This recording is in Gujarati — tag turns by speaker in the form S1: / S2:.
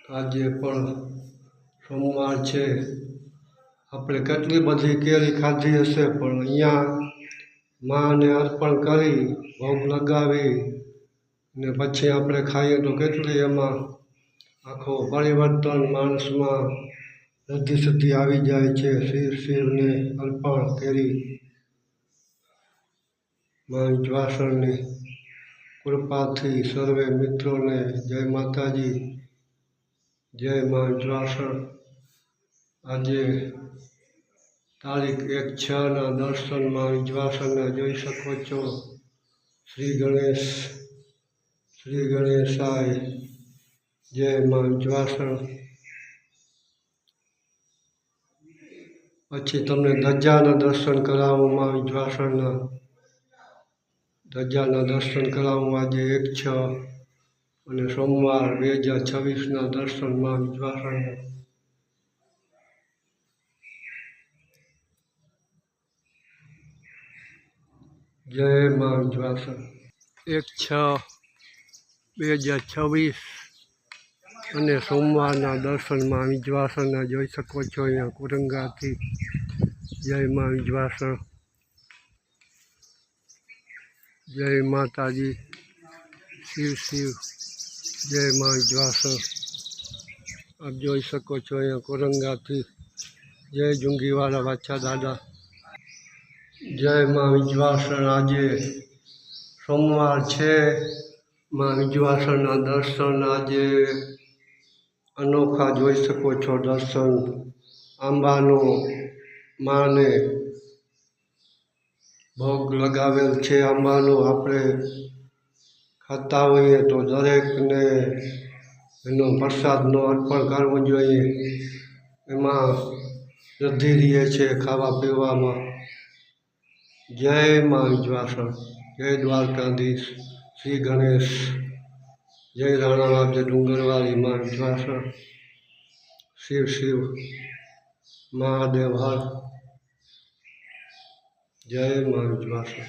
S1: આજે પણ સોમવાર છે. આપણે કેટલી બધી કેરી ખાધી હશે, પણ અહીંયા માને અર્પણ કરી ભોગ લગાવી ને પછી આપણે ખાઈએ તો કેટલી એમાં આખો પરિવર્તન માણસમાં સિદ્ધિ સિદ્ધિ આવી જાય છે. શિવને અર્પણ કરી મા વિંધ્યાચલની કૃપાથી સર્વે મિત્રોને જય માતાજી, જય મા વિંધ્યાચલ. આજે તારીખ 1/6 દર્શન મા વિંધ્યાચલના જોઈ શકો છો. શ્રી ગણેશાય, જય મા વિંધ્યાચલ. પછી તમને ધજાના દર્શન કરાવું, મા વિંધ્યાચલના ધજાના દર્શન કરાવું. આજે 1/6 અને સોમવાર 2026ના દર્શન મા વિંધ્યાચલના. જય મા વિંધ્યાચલ. 1/6/2026 અને સોમવારના દર્શન મા વિંધ્યાચલના જોઈ શકો છો અહીંયા કુરંગાથી. જય મા વિંધ્યાચલ, જય માતાજી, શિવ, જય મા વિંધ્યાચલ. આપ જોઈ શકો છો અહીંયા કુરંગાથી. જય જુંગીવાળા વાછા દાદા, જય મા વિંધ્યાચલ. આજે સોમવાર છે. મા વિંધ્યાચલના દર્શન આજે અનોખા જોઈ શકો છો. દર્શન આંબાનો માને ભોગ લગાવેલ છે. આંબાનો આપણે ખાતા હોઈએ તો દરેકને એનો પ્રસાદનો અર્પણ કરવો જોઈએ. એમાં વૃદ્ધિ રહે છે ખાવા પીવામાં. જય મા વિંધ્યાચલ, જય દ્વારકાધીશ, શ્રી ગણેશ, જય રાણાવાવ, જય ડુંગરવાળી મા વિંધ્યાચલ. શિવ મહાદેવ હર, જય મા વિંધ્યાચલ.